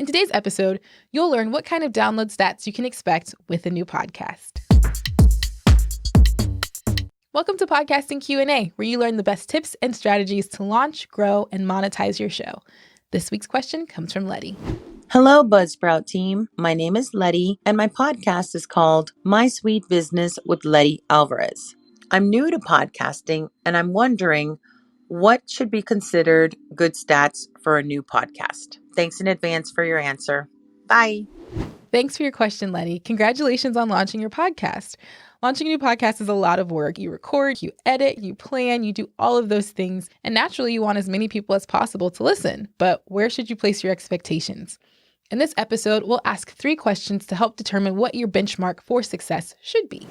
In today's episode, you'll learn what kind of download stats you can expect with a new podcast. Welcome to Podcasting Q&A, where you learn the best tips and strategies to launch, grow, and monetize your show. This week's question comes from Letty. Hello, Buzzsprout team. My name is Letty, and my podcast is called My Sweet Business with Letty Alvarez. I'm new to podcasting, and I'm wondering what should be considered good stats for a new podcast. Thanks in advance for your answer. Bye. Thanks for your question, Letty. Congratulations on launching your podcast. Launching a new podcast is a lot of work. You record, you edit, you plan, you do all of those things. And naturally, you want as many people as possible to listen. But where should you place your expectations? In this episode, we'll ask 3 questions to help determine what your benchmark for success should be.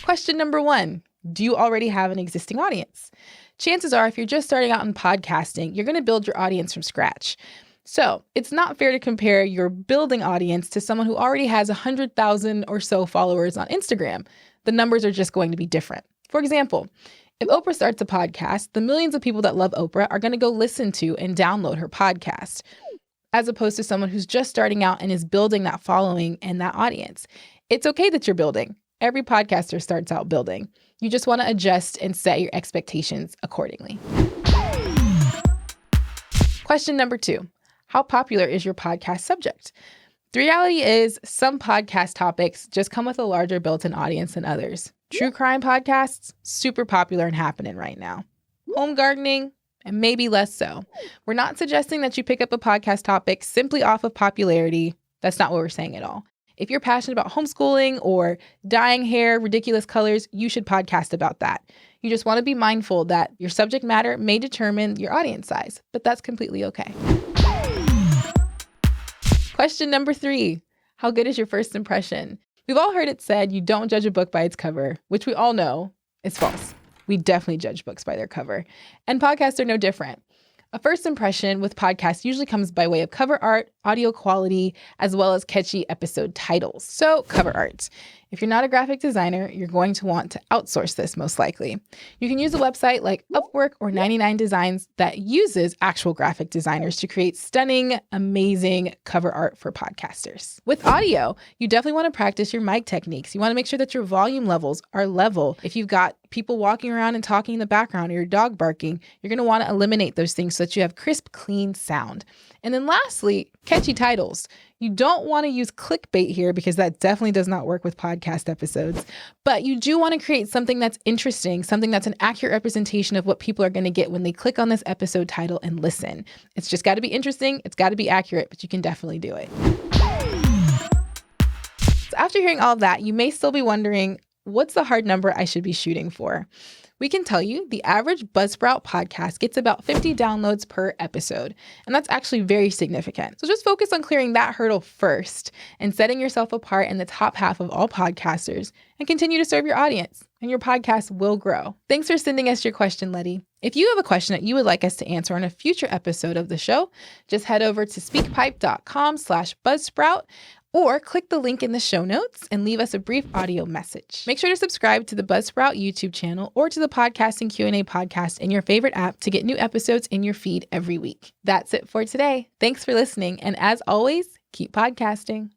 Question number 1. Do you already have an existing audience? Chances are, if you're just starting out in podcasting, you're going to build your audience from scratch. So it's not fair to compare your building audience to someone who already has 100,000 or so followers on Instagram. The numbers are just going to be different. For example, if Oprah starts a podcast, the millions of people that love Oprah are going to go listen to and download her podcast, as opposed to someone who's just starting out and is building that following and that audience. It's okay that you're building. Every podcaster starts out building. You just want to adjust and set your expectations accordingly. Question number 2. How popular is your podcast subject? The reality is some podcast topics just come with a larger built-in audience than others. True crime podcasts, super popular and happening right now. Home gardening, and maybe less so. We're not suggesting that you pick up a podcast topic simply off of popularity. That's not what we're saying at all. If you're passionate about homeschooling or dyeing hair, ridiculous colors, you should podcast about that. You just want to be mindful that your subject matter may determine your audience size, but that's completely okay. Question number 3. How good is your first impression? We've all heard it said you don't judge a book by its cover, which we all know is false. We definitely judge books by their cover. And podcasts are no different. A first impression with podcasts usually comes by way of cover art, audio quality, as well as catchy episode titles. So, cover art. If you're not a graphic designer, you're going to want to outsource this most likely. You can use a website like Upwork or 99 Designs that uses actual graphic designers to create stunning, amazing cover art for podcasters. With audio, you definitely want to practice your mic techniques. You want to make sure that your volume levels are level. If you've got people walking around and talking in the background or your dog barking, you're going to want to eliminate those things so that you have crisp, clean sound. And then lastly, catchy titles. You don't want to use clickbait here because that definitely does not work with podcast episodes. But you do want to create something that's interesting, something that's an accurate representation of what people are going to get when they click on this episode title and listen. It's just got to be interesting. It's got to be accurate, but you can definitely do it. So after hearing all of that, you may still be wondering, what's the hard number I should be shooting for? We can tell you the average Buzzsprout podcast gets about 50 downloads per episode, and that's actually very significant. So just focus on clearing that hurdle first and setting yourself apart in the top half of all podcasters and continue to serve your audience, and your podcast will grow. Thanks for sending us your question, Letty. If you have a question that you would like us to answer on a future episode of the show, just head over to speakpipe.com/Buzzsprout or click the link in the show notes and leave us a brief audio message. Make sure to subscribe to the Buzzsprout YouTube channel or to the Podcasting Q&A podcast in your favorite app to get new episodes in your feed every week. That's it for today. Thanks for listening. And as always, keep podcasting.